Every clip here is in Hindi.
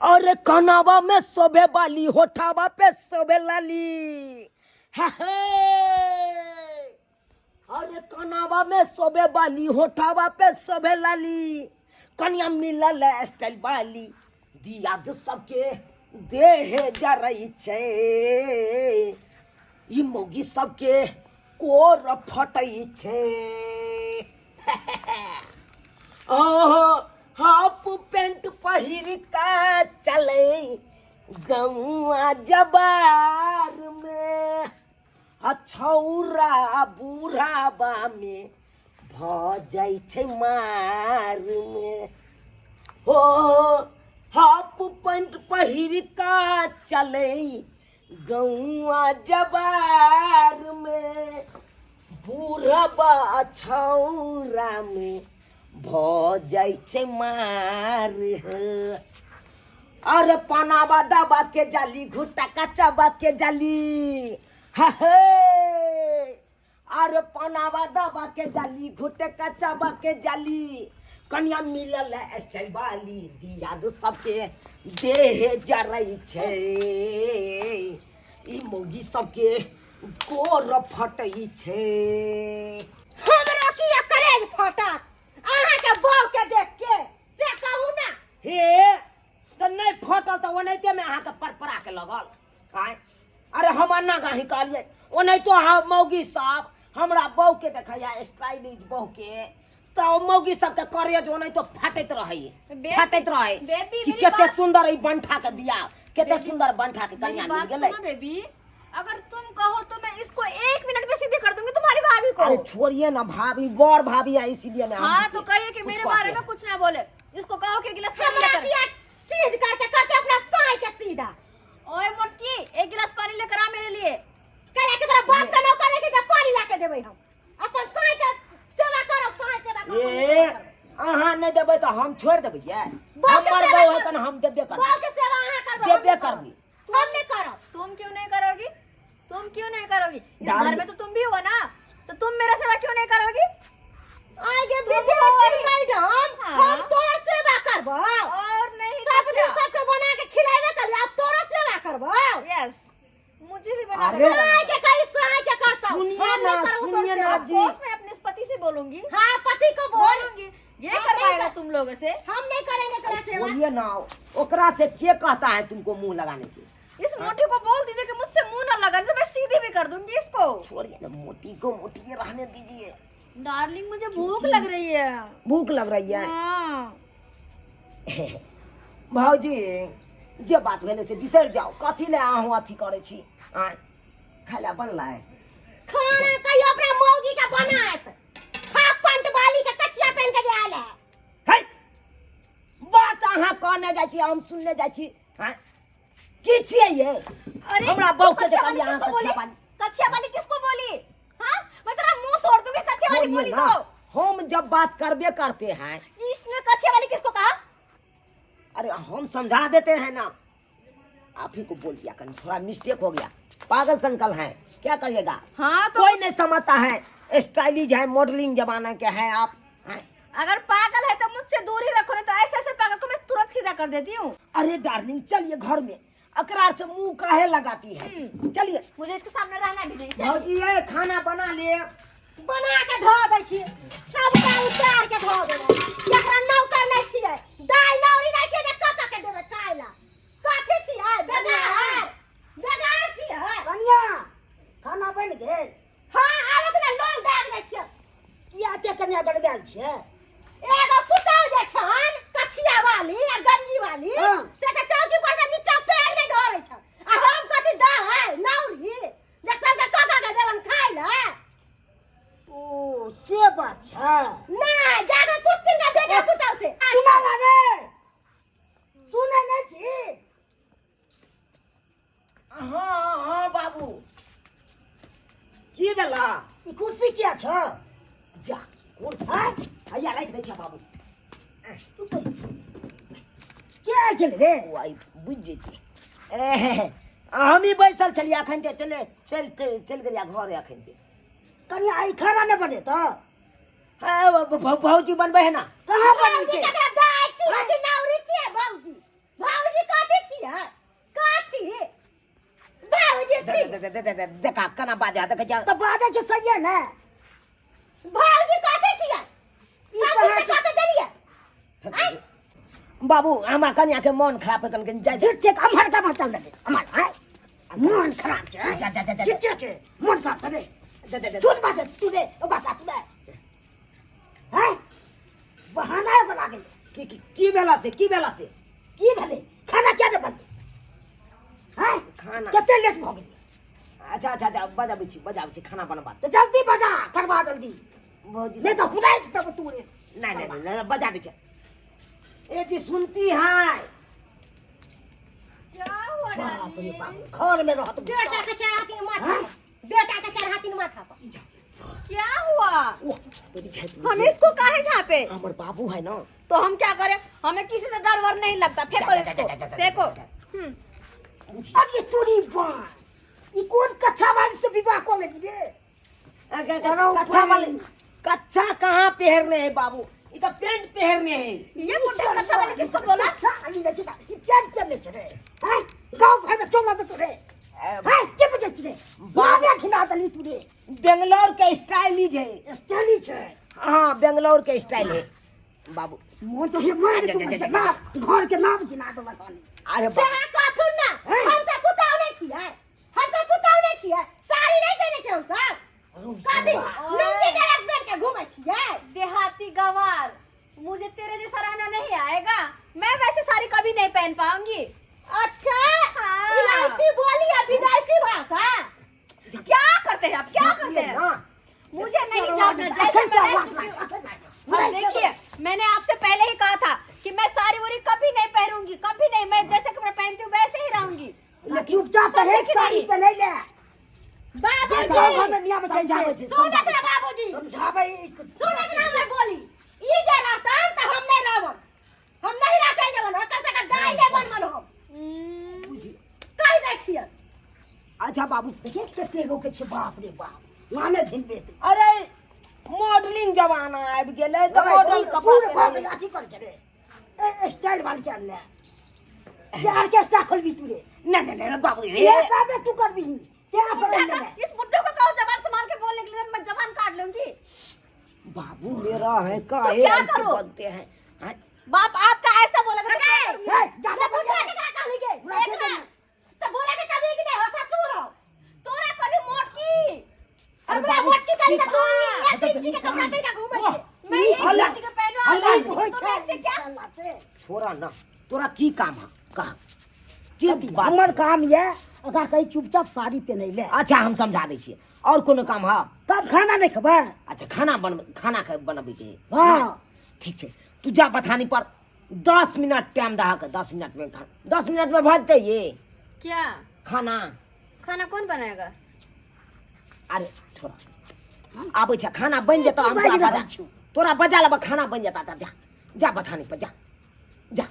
अरे कनावा में शोभे बाली, होठावा पे शोभे लाली। अरे कनावा में शोभे बाली, होठावा पे शोभे लाली। कन्या मिलल स्टाइल बाली, दिया जो सबके देह जरई छे। ई मौगी सबके कोर फटई छे। ओहो हाफ पेंट पहिर का चले गौआ जबार में। छौरा बूढ़ाबा में भ जाइ छै मार में। हो हाफ पेंट पहिर का चले गौआ जबार में। बूढ़ाबा छौरा में भ जाइ छै मार। अरे पनावा दबा के जाली, घुटा कचबा के जाली। अरे पनावा दबा के जाली, घुटे कचबा के जाली। कन्या मिलल स्टाइल वाली, दिया दो सबके देह जरई छे। ई मौगी सबके कोर फटई छे। हमरा की करे फटत अहाँ के बहू के देख के से कहू ना। हे त नहीं फटल त ओनैते में अहाँ के परपरा के लगल। आय अरे हम अन्ना गाही कहलिए ओनै तो मौगी सब हमरा बहू के देखैया स्टाइलिश बहू के त मौगी सब के करेज ओनै तो फाटैत रहै। फाटैत रहै कि केते सुंदर ई बंठा के बियाह, केते सुंदर बंठा के कन्या मिल गेलै। बेबी अगर तुम कहो तो मैं इसको 1 मिनट में सीधी कर दूंगी तुम्हारी भाभी को। अरे छोड़िए ना भाभी, बड़ भाभी है इसीलिए मैं। हाँ तो कहिए कि मेरे बारे में कुछ ना बोले। इसको कहो कि गिलास पानी लेकर सीध करते करते अपना साई के सीधा। ओए मोटकी एक गिलास पानी लेकर आ मेरे लिए। कहे कि तोरा बाप का नौकर नहीं के पानी ला के देबै हम। अपन साई के सेवा करो, साई सेवा करो। ए अहाँ नहीं देबै त हम छोड़ देबै ये। हमर बहू है त हम देबे करब। बहू के सेवा अहाँ करबै, देबे करबी। हम नहीं करब। तुम क्यों नहीं करोगी? तुम क्यों नहीं करोगी? इस घर में तो तुम भी हो ना, तो तुम मेरा सेवा क्यों नहीं करोगी? आगे विदेशी मैडम हम तोर सेवा करबो और नहीं सब दिन सबके बना के खिलावे करबो, अब तोरा सेवा करबो। यस मुझे भी बना अरे साई के कहीं साई के करता हूं। सुनिए ना, सुनिए ना जी। मैं अपने पति से बोलूंगी। हां पति को बोलूंगी ये करवाएगा तुम लोगों से। हम नहीं करेंगे तेरा सेवा। बोलिए ना ओकरा से के कहता है तुमको मुंह लगाने की। इस मोटी को बोल दीजिए कि मुझसे मुंह ना लगा, तो मैं सीधी भी कर दूंगी इसको। छोड़िए ना, मोटी को मोटी रहने दीजिए। डार्लिंग मुझे भूख लग रही है। भूख लग रही है? हाँ। भाजी जे बात भेले से बिसर जाओ। कथी ले आहू अथी करे छी? आ खाला बनला है खाना कहियो अपना मौगी का बनात। हाफ पैंट वाली के कचिया पहन के आयल है। है बात अहाँ कहने जाइ छी, हम सुनने जाइ छी। हां की छिए ये? अरे हमरा बहू के कहलिए अहाँ कचिया वाली। कचिया वाली किसको बोली? हाँ मैं तेरा मुंह तोड़ दूंगी कचिया वाली बोली तो। हम जब बात करबे करते हैं। इसने कचिया वाली किसको कहा? अरे हम समझा देते हैं ना, आप ही को बोल दिया, कहीं थोड़ा मिस्टेक हो गया। पागल संकल है, क्या करिएगा। हाँ तो कोई नहीं समझता है, स्टाइलिश है, मॉडलिंग जमाना के हैं आप। हैं? अगर पागल है तो मुझसे दूरी रखो, नहीं तो ऐसे ऐसे पागल को मैं तुरंत सीधा कर देती हूँ। अरे डार्लिंग चलिए घर में, अकरार से मुंह काहे लगाती है। चलिए मुझे इसके सामने रहना भी नहीं चाहिए। भौजी ये खाना बना ले। बना के धो दै छी, सबटा उतार के धो देबै। एकरा नौकर नहीं छियै, दाई नौरी नहीं छियै जे कका के देबै खाइला। कथि छियै? बेगार बेगार छियै। कन्या खाना बन गेल? हां आबत ने लोग देख दै छियै। किया ते कन्या गड़बड़ छियै? एगो पुतौ जे छन कचिया वाली आ गंजी वाली से त चौकी पर से नीचा पैर में धरै छ। आ हम कथि दा है नौरी जे सबके कका के देबन खाइला। ओ से बात छै ना जाके पुतिन का बेटा पुतौ से सुना लागे, सुने नहीं छी। हाँ हाँ बाबू की भेला? ई कुर्सी किया छ? जा कुर्सी आया राख दे छ बाबू। क्या चल रे? वाई बुझ जेती। हम ही बैसल छलिए अखन ते चल गेलिया घर अखन ते। कन्या आई खाना नहीं बने तो भौजी बनबे है ना? कहाँ बने भौजी जकरा दाई छी कि नौरी छी भौजी। भाऊजी काथे छियै काथी भाऊजी छी देखा कना बाजा देख जा तो बाजे छै सही है ना भाऊजी काथे छियै ई सब कहे चीज के देलियै बाबू हमरा कन्या के मन खराब है कन जा झूठ के अमर का चल दे अमर है मन खराब छै जा जा जा झूठ के मन का करे जा झूठ बाजे तू दे ओका साथ में है बहाना बना के की भेला से की भेले खाना क्या ने बनले है खाना कते लेट भ गेल अच्छा अच्छा अच्छा बजाबै छी खाना बनबा तो जल्दी बजा करवा जल्दी भौजी नहीं तो हुराई तब तू रे नहीं बजा दे ए जी सुनती है क्या हुआ बाप रे दादी बाप घर में रहत बेटा के चढ़ाती माथा बेटा के चढ़ाती माथा पर क्या हुआ तेरी छाप हम इसको काहे झापे हमर बाबू है ना तो हम क्या करें हमें किसी से डर वर नहीं लगता फेंको इसको फेंको अब ये तोरी बात ये कौन कच्चा वाली से विवाह को लगी रे कच्चा कहाँ पहनने हैं बाबू ये तो पैंट पहनने हैं ये मुझे कच्चा वाली किसको बोला अच्छा अली ले चला ये क्या करने चले हैं गांव घर में चलना तो रे हैं के बजे चले बाबा खिला दली तू रे बेंगलोर के स्टाइलिश है स्टाइलिश है हाँ बेंगलोर के स्टाइल है बाबू मोन तो ये मार ना घर के नाम गिना दो बतानी अरे से हां काथुन ना हमसे पुताव नहीं छियै हमसे पुताव नहीं छियै साड़ी नहीं पहने छै हमसे काथी लुंगी ड्रेस पहन के घूमै छियै देहाती गवार मुझे तेरे जैसा रहना नहीं आएगा मैं वैसे साड़ी कभी नहीं पहन पाऊंगी अच्छा हाँ। इलायची बोली है विदेशी भाषा क्या करते हैं आप क्या करते हैं मुझे नहीं जानना जैसे मैंने देखिए मैंने आपसे पहले ही कहा था कि मैं साड़ी वाड़ी कभी नहीं पहनूंगी कभी नहीं मैं जैसे कपड़े पहनती हूँ वैसे ही रहूंगी चुपचाप तो एक साड़ी पहने ले बाबूजी में नियम समझावे छै सुनत ना बाबूजी समझावे सुनत ना मैं बोली ई जे रहतन त हम नहीं रहब हम नहीं रह चाहिए जवन ओकर से दाई ले बनमन हो कह दै छियै अच्छा बाबू देखिए कते गो के छै बाप रे बाप माने धिनबे अरे मॉडलिंग जमाना आबि गेलै तो मॉडल कपड़ा बाप अथी कर छे स्टाइल वाली के ले ये ऑर्केस्ट्रा खोलबी तू रे नहीं बाबू ये काबे तू करबी तेरा पर इस बुड्ढे को कहो जबान संभाल के बोलने के लिए मैं जबान काट लूंगी बाबू मेरा है का तो है क्या ऐसे करो? बनते हैं हाँ? बाप आपका ऐसा बोलेगा तो क्या करूंगी? ज्यादा बुढ़ा के का कहली के एक ना त बोले के कभी कि नहीं हो ससुर हो तोरा कभी मोटकी हमरा मोटकी करी त तू एक इंच के कपड़ा पहन के घूमै छै मैं एक अल्लाह- इंच के पहनवा अल्लाह लूंगी, होय तो छै वैसे क्या से छोरा ना तोरा की काम है कहा हमर काम ये अगा कहीं चुपचाप साड़ी पहने ले अच्छा हम समझा दै छियै और कोनो काम है तब खाना नहीं खबा अच्छा खाना बनबै के हां ठीक छै तू जा बथानी पर 10 मिनट टाइम दहा के 10 मिनट में 10 मिनट में भजते ये क्या खाना खाना कौन बनाएगा अरे छोरा आबै छै खाना बन जेतौ हम बाजि तोरा रहल बजा छियौ। तोरा बजा लेबा खाना बन जेता तब जा जा बथानी पर जा जा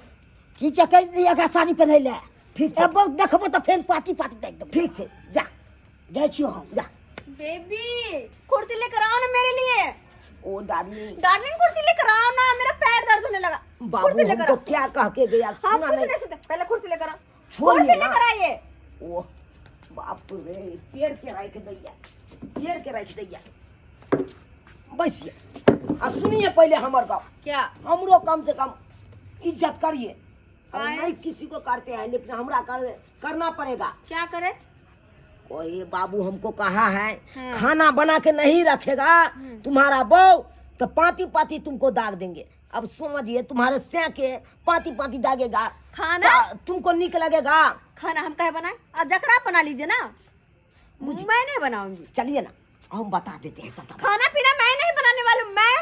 ठीक छै कहीं अगा साड़ी पहने ले ठीक छै अब देखबो तो फेन पार्टी एकदम ठीक छै जा जाय छियो हम जा बेबी कुर्सी लेकर आओ ना मेरे लिए ओ डार्लिंग डार्लिंग कुर्सी लेकर आओ ना मेरा पैर दर्द होने लगा बाबू कुर्सी लेकर हमको आओ क्या कह के गया हम सुना कुछ नहीं नहीं सुनते पहले कुर्सी लेकर आओ छोड़ कुर्सी ना। लेकर आइए ओ बाप रे पेड़ के राख दैया पेड़ के राख दैया बैसिए आ सुनिए पहले हमर गाँव क्या हमरो कम से कम इज्जत करिए हम आए। नहीं किसी को करते हैं लेकिन हमरा करना पड़ेगा क्या करे कोई बाबू हमको कहा है हाँ। खाना बना के नहीं रखेगा तुम्हारा बहू तो पाती पाती तुमको दाग देंगे अब समझिए तुम्हारे से के पाती पाती दागेगा खाना तुमको निक लगेगा खाना हम कहे बनाए आप जकरा बना लीजिए ना मैं नहीं बनाऊंगी चलिए ना हम बता देते हैं सब खाना पीना मैं नहीं बनाने वाली हूँ मैं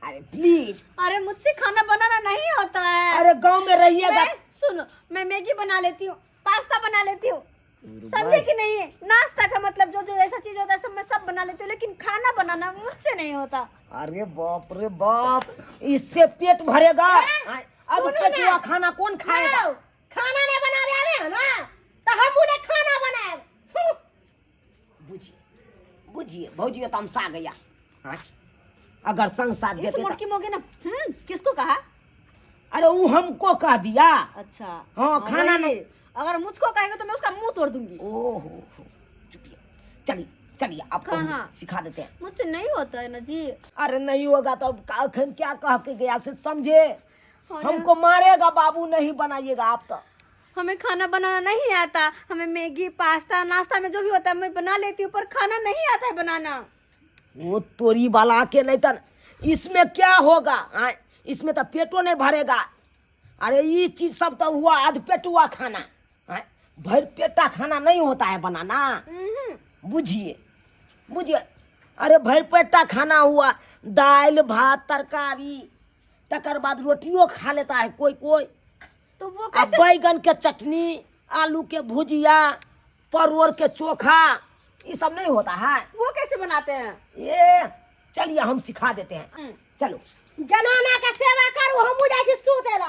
अरे प्लीज अरे मुझसे खाना बनाना नहीं होता है अरे गांव में रहिएगा मैं सुनो मैं मैगी बना लेती हूँ पास्ता बना लेती हूँ समझे कि नहीं है नाश्ता का मतलब जो जो ऐसा चीज होता है सब मैं सब बना लेती हूँ लेकिन खाना बनाना मुझसे नहीं होता अरे बाप रे बाप इससे पेट भरेगा अब सुनो पेट ना। हुआ खाना कौन खाएगा खाना नहीं बनावे आवे है ना तो हम उन्हें खाना बनाए बुझिए बुझिए भौजी तो हम सा गया हाँ? अगर संग साथ इस देते मुड़की मोगे ना किसको कहा अरे वो हमको कह दिया। अच्छा हाँ, खाना वही। नहीं। अगर मुझको कहेगा तो मैं उसका मुंह तोड़ दूंगी। ओहो, चुपिए, चलिए चलिए आपको हम कहाँ? सिखा देते हैं। मुझसे नहीं होता है ना जी। अरे नहीं होगा तो अखन क्या कह के गया से समझे, और हमको मारेगा बाबू, नहीं बनाइएगा आप तो। हमें खाना बनाना नहीं आता। हमें मैगी पास्ता नाश्ता में जो भी होता है मैं बना लेती हूँ, पर खाना नहीं आता है बनाना। वो तोरी वाला के नहीं तो इसमें क्या होगा, इसमें तो पेटो नहीं भरेगा। अरे ये चीज सब तो हुआ आध पेटुआ खाना, भर पेटा खाना नहीं होता है बनाना, बुझिए बुझिए। अरे भर पेटा खाना हुआ दाल भात तरकारी, तकर बाद रोटियों खा लेता है कोई कोई। तो वो अब कैसे? बैगन के चटनी, आलू के भुजिया, परवल के चोखा, ये सब नहीं होता है। वो कैसे बनाते हैं? ये चलिए हम सिखा देते हैं, चलो। जनाना का सेवा कर, हम मुझे ऐसे सूतेला।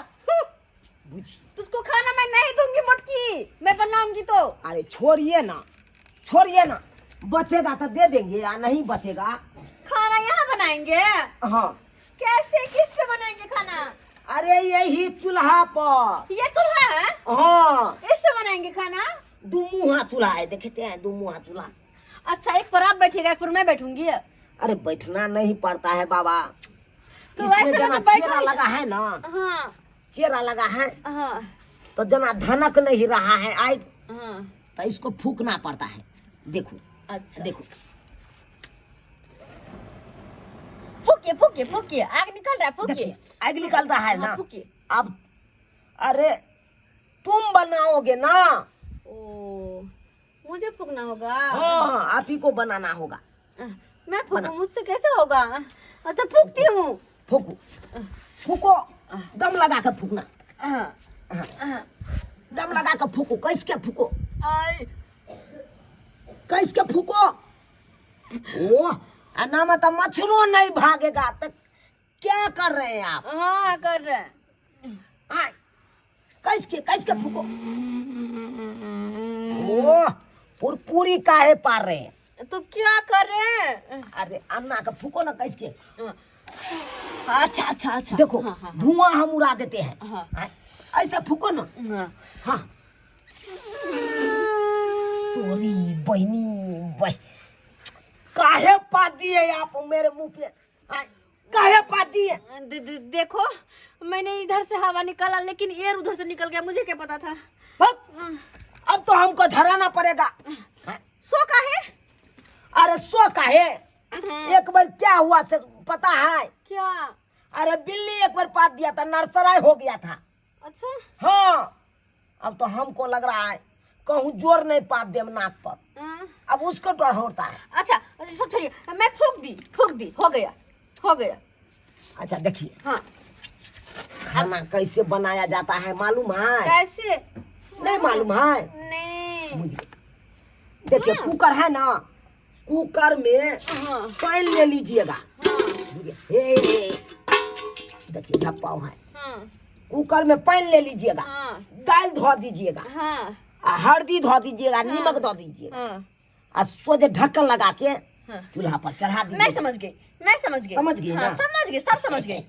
बुझिए, तुझको खाना मैं नहीं दूंगी मोटकी, मैं बनाऊंगी तो। अरे छोड़िए ना, छोड़िए ना, बचेगा तो दे देंगे या नहीं बचेगा। खाना यहाँ बनाएंगे? हाँ, कैसे, किस पे बनाएंगे खाना? अरे यही चूल्हा पर। ये चूल्हा है, हाँ, इस पे बनाएंगे खाना? दुमुहा चूल्हा है, देखते हैं दुमुहा चूल्हा। अच्छा, एक पर आप बैठिएगा, एक पर मैं बैठूंगी। अरे बैठना नहीं पड़ता है बाबा, तो इसमें वैसे जना मैं तो चेरा बैठूंगी। लगा है ना, हाँ चेरा लगा है हाँ तो जना धनक नहीं रहा है आग, हाँ। तो इसको फूकना पड़ता है। देखो अच्छा, देखो, फूकिए फूकिए फूकिए, आग निकल रहा है, फूकिए। देखिए आग निकलता है हाँ, ना। फूकिए। अब अरे तुम बनाओगे ना। ओ, मुझे फूकना होगा? हाँ, आप ही को बनाना होगा। मैं फूकूं, मुझसे कैसे होगा? अच्छा, फूकती हूँ। फूको फूको, दम लगा कर फूकना, हाँ, दम लगा कर फूको। कैस के फूको, आई, कैस के फूको। ओ ना मतलब मच्छरों नहीं भागेगा। तो क्या कर रहे हैं आप? हाँ कर रहे हैं। आए, कैस के फूको। ओ पूरी काहे पार रहे हैं? तो क्या कर रहे हैं? अरे अन्ना का फूको ना कैस के। अच्छा अच्छा अच्छा, देखो हाँ, हाँ, धुआं हम उड़ा देते हैं। हाँ। आए, ऐसे फूको ना। हाँ। हाँ, तोरी बहनी बह, काहे पात दिए आप मेरे मुंह पे? आए, काहे पात दिए? देखो, मैंने इधर से हवा निकाला, लेकिन एयर उधर से निकल गया, मुझे क्या पता था। बस, अब तो हमको झराना पड़ेगा। आए, सो का है? अरे सो काहे? एक बार क्या हुआ से पता है? क्या? अरे बिल्ली एक बार पात दिया था, नरसराय हो गया था। अच्छा, हाँ, अब तो हमको लग रहा है कहूँ जोर नहीं पात दे नाक पर, हाँ। अब उसको डर होता है। अच्छा सब छोड़िए, मैं फूक दी, हो गया। अच्छा देखिए, हाँ, खाना कैसे बनाया जाता है मालूम है? कैसे? नहीं मालूम है? नहीं। मुझे देखिए, कुकर है ना, कुकर में हाँ। पानी ले लीजिएगा। हाँ, मुझे हे, देखिए झप्पाव है, हाँ, कुकर में पानी ले लीजिएगा, हाँ, दाल धो दीजिएगा, हाँ, हल्दी धो दीजिएगा, नमक धो दीजिएगा, हाँ, और सोझे ढक्कन लगा के हाँ। चूल्हा पर चढ़ा मैं दीजिए। समझ गई। समझ गई हाँ, ना? समझ गई, सब समझ गई।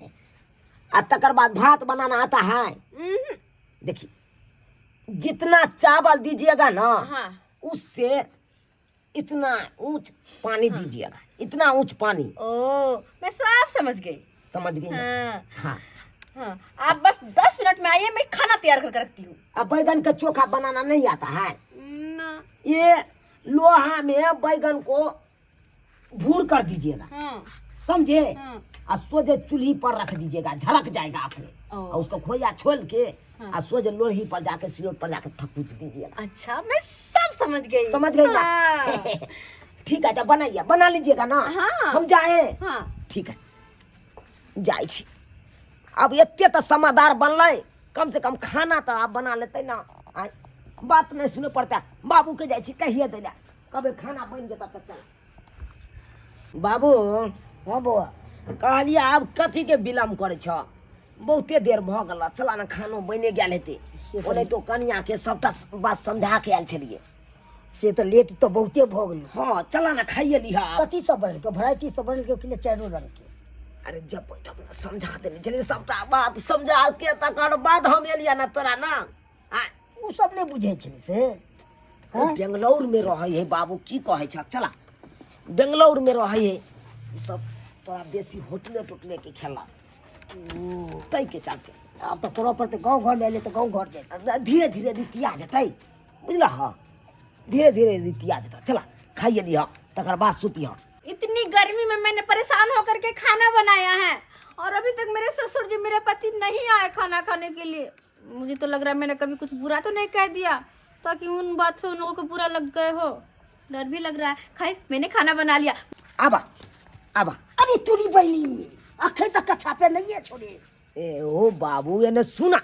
और तकर बाद भात बनाना आता है। देखिए, जितना चावल दीजिएगा ना, हाँ। उससे इतना ऊंच पानी दीजिएगा, इतना ऊंच पानी। ओ, मैं सब समझ गई। समझ गई ना? हाँ, हाँ। हाँ, आप बस 10 मिनट में आइए, मैं खाना तैयार करके रखती हूँ। अब बैगन का चोखा बनाना नहीं आता है? ना। ये लोहा में बैगन को भूर कर दीजिएगा, हाँ, समझे? हाँ। और सोझे चूल्ही पर रख दीजिएगा, झड़क जाएगा आपने। ओ। और उसको खोया छोल के हाँ। और सोझे लोही पर जाके सिलोट पर जाके थकुच दीजिएगा। अच्छा, मैं सब समझ गई। समझ गई ना? हाँ। ठीक है, तो बनाइए, बना लीजिएगा ना। हाँ। हम जाए? हाँ। ठीक है, जाए छी। अब इतने तो समझदार बनल, कम से कम खाना तो आप बना लेते ना। आय, बात नहीं सुने पड़ता। बाबू के जाए छी, कहिए दिला कभी खाना बन जाता तो चल। बाबू, हाँ बउआ, कहलिए आब कथी के विलम्ब करे छ? बहुते देर भ गल, चला ना खानो बने गेल हेते। से तो- ओने तो कनिया के सबटा बात समझा के आयल छलिए। से तो लेट तो बहुते भ गेल। हाँ, चला ना खाइए लिहा। कथी सब बनल के? वैरायटी सब बनल के कि चारों रंग के? अरे जब तब ना समझा देने चलिए सबटा बात समझा के तकर बाद हम एलिया ना तोरा ना उ सब नहीं बुझे छली से बेंगलोर में रहे है बाबू की कहे छ चला बेंगलोर में रहे है ई सब तोरा बेसी होटले टोटले के खेला तै के चलते अब तो तोरा पर गाँव घर ले ले तो गाँव घर जाए धीरे धीरे रीतिया जतै बुझला हाँ धीरे धीरे रीतिया जता चला खाइए लिया तकर बाद सुतिया। इतनी गर्मी में मैंने परेशान होकर के खाना बनाया है और अभी तक मेरे ससुर जी मेरे पति नहीं आए खाना खाने के लिए। मुझे तो लग रहा है मैंने कभी कुछ बुरा तो नहीं कह दिया ताकि उन बात से उन लोगों को बुरा लग गए हो। डर भी लग रहा है। खैर मैंने खाना बना लिया। आबा आबा अरे तुरी बहनी अखे तक कच्छा पे नहीं है छोड़ी ए ओ बाबू ये सुना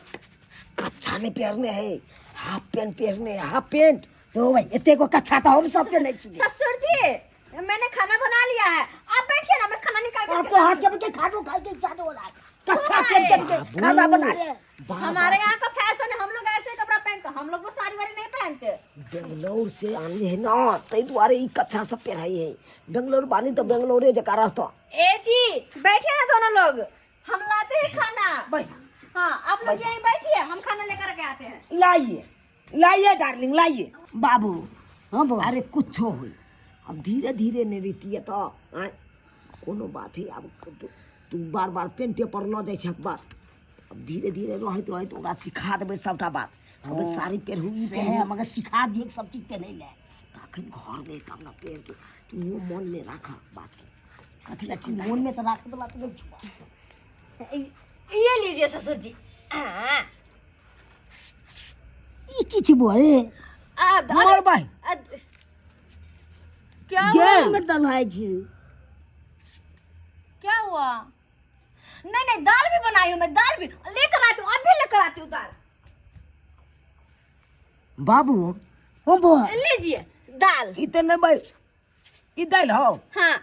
कच्छा नहीं पहनने है हाफ पैंट पहनने है हाफ पैंट तो भाई इतने को कच्छा तो हम सब पे नहीं चाहिए। ससुर जी मैंने खाना बना लिया है आप बैठिए ना मैं खाना निकाल के आपको हाथ जब के खानो खाई के चाटो हो रहा है कच्छा पहन के खाना बना रहे हैं। हमारे यहाँ का फैशन है हम लोग ऐसे कपड़ा पहनते हम लोग वो साड़ी वाड़ी नहीं पहनते। बेंगलोर से आने है ना तई द्वारे ई कच्छा सब पहनाई है बेंगलोर वाली तो बेंगलोरे जका रहता। ए जी बैठिए ना दोनों लोग हम लाते हैं खाना। बस हाँ आप लोग यहीं बैठिए हम खाना लेकर के आते हैं। लाइए लाइए डार्लिंग लाइए बाबू। हाँ बाबू अरे कुछ हो अब धीरे धीरे नहीं रीतिए तो कोनो बात है अब तू बार बार पेंटे पर ल जाए छक बात अब धीरे धीरे रहत रहत ओकरा सिखा देबे सबटा बात। अब साड़ी पहनू ई से है मगर सिखा दिए सब चीज पे नहीं ले तखन घर में तब ना पेड़ के तू यो मन में रखा बात के कथी ला चीज मन में तो रख दला तो नहीं छुआ ये लीजिए ससुर जी। ई की छी बोरे मोर भाई क्या ये हुआ में दलाई छी क्या हुआ? नहीं नहीं दाल भी बनाई हूँ मैं दाल भी लेकर आती हूँ अब भी लेकर आती हूँ दाल। बाबू हो बो लीजिए दाल। इतने भाई ई दाल हो हाँ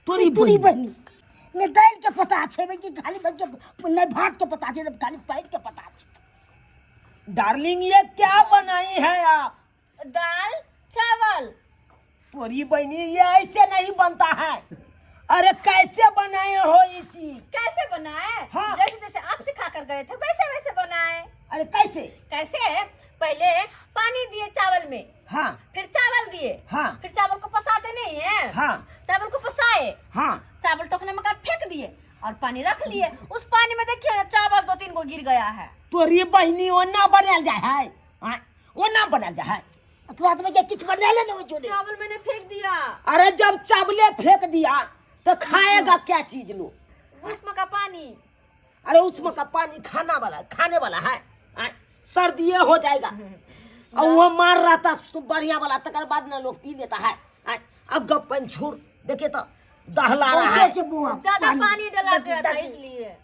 तोरी तुरी बहनी बहनी ने दाल के पता छे भाई कि खाली बच के नहीं भात के पता छे ना खाली पैट के पता छे। डार्लिंग ये क्या बनाई है आप? दाल चावल। तोरी बहनी ये ऐसे नहीं बनता है। अरे कैसे बनाए हो ये चीज? कैसे बनाए? हाँ। जैसे जैसे आप सिखा कर गए थे वैसे वैसे बनाए। अरे कैसे? कैसे? पहले पानी दिए चावल में हाँ फिर चावल दिए हाँ फिर चावल को पसाते नहीं है हाँ चावल को पसाए हाँ चावल टोकने में का फेंक दिए और पानी रख लिए उस पानी में देखिए ना चावल 2-3 गो गिर गया है। तोरी बहनी ओना बनाल जाए है ओना बनाल जाए है अपराध में क्या किच बना ले ना छोड़े चावल मैंने फेंक दिया। अरे जब चावले फेंक दिया तो खाएगा क्या चीज लो? उसमें का पानी। अरे उसमें का पानी खाने वाला है सर्दिये हो जाएगा और वो मार रहा था तो बढ़िया वाला तकर बाद ना लोग पी लेता है अब गप पानी छोड़ देखे तो दहला रहा है। ज्यादा पानी डाला गया था इसलिए।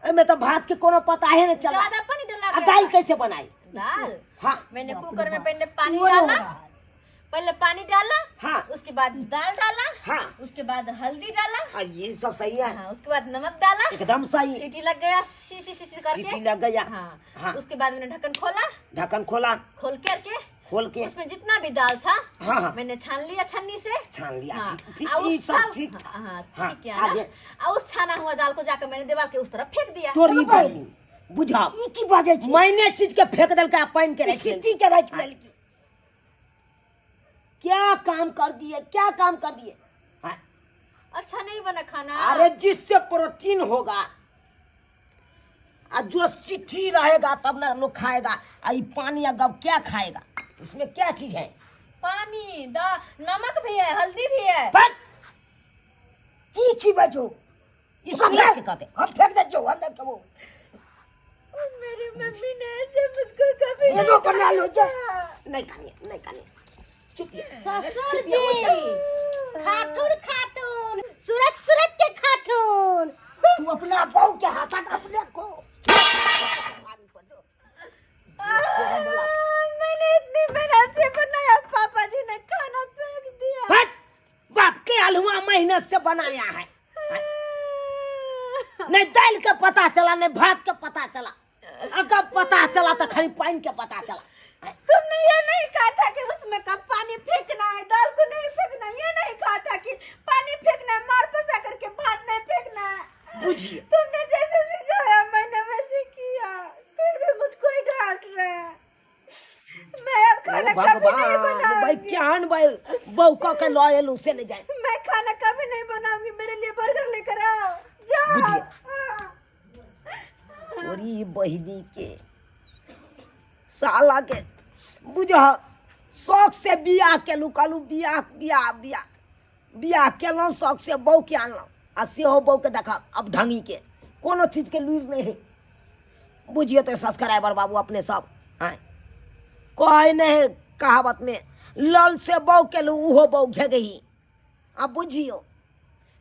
मैं तो भात के कोनो पता है ना चला। ज्यादा पानी डाला अब गया दाल था। कैसे बनाई? दाल हाँ मैंने कुकर में पहले पानी वो लोग डाला पहले पानी डाला हाँ उसके बाद दाल डाला हाँ उसके बाद हल्दी डाला ये सब सही है हाँ उसके बाद नमक डाला एकदम सही। सीटी लग गया सी करके सीटी लग गया हाँ, हाँ। उसके बाद मैंने ढक्कन खोला ढक्कन खोला खोल करके खोल के उसमें जितना भी दाल था हाँ, हाँ। मैंने छान लिया छन्नी से छान लिया हाँ, ठीक और ये उस सब ठीक हाँ, हाँ, हाँ, ठीक है आगे। ना और उस छाना हुआ दाल को जाकर मैंने दीवार के उस तरफ फेंक दिया। तोरी बहनी बुझाओ ई की बाजे छी मैंने चीज के फेंक दल के पानी के रख सिटी के रख ले क्या काम कर दिए क्या काम कर दिए हाँ? अच्छा नहीं बना खाना। अरे जिससे प्रोटीन होगा और जो सिटी रहेगा तब ना लोग खाएगा ये पानी अगर क्या खाएगा इसमें क्या चीज है? पानी नमक भी है हल्दी भी है। बस की छी बजो इसको क्या कहते? हम फेंक दे जो हम ना कबो मेरी मम्मी ने ऐसे मुझको कभी ये रो बना लो जा नहीं खानी चुपिए ससुर जी खातून खातून सूरत के खातून तू अपना बहू के हाथ अपने को मैंने इतनी मेहनत से बनाया पापा जी ने खाना फेंक दिया। बस बाप के हलवा मेहनत से बनाया है नहीं दाल का पता चला नहीं भात का पता चला अगर पता चला तो खाली पानी का पता चला। तुमने ये नहीं कहा था कि उसमें का पानी फेंकना है दाल को नहीं फेंकना ये नहीं कहा था कि पानी फेंकना है मार पसा कर खाना कभी नहीं भाई बनाऊंगी। क्या भाई बहू का के लॉयल उसे ले जाए मैं खाना कभी नहीं बनाऊंगी, मेरे लिए बर्गर लेकर आओ जाओ। बुझिए। पूरी बहिनी के साला के बुझा शौक से बियाह केलू कहलू बियाह बियाह बियाह बियाह केलहुँ शौक से बहू के आनलहुँ आ सेहो बहू के देखा अब ढंगी के कोनो चीज के लुइर नहीं है। बुझिए तो सब्सक्राइबर बाबू अपने सब आए कोई नहीं कहावत में लल से बहू केलू उहो बहू झगही। अब बुझियो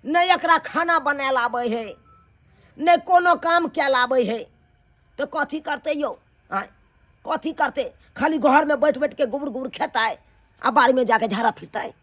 नहीं एकरा खाना बनाए आबै है नहीं कोनो काम कैल आबै है तो कथी करते यो आय कथी करते खाली घर में बैठ बैठ के गुबर गुबर खेता है आ बाड़ी में जाके झाड़ा फिरता है।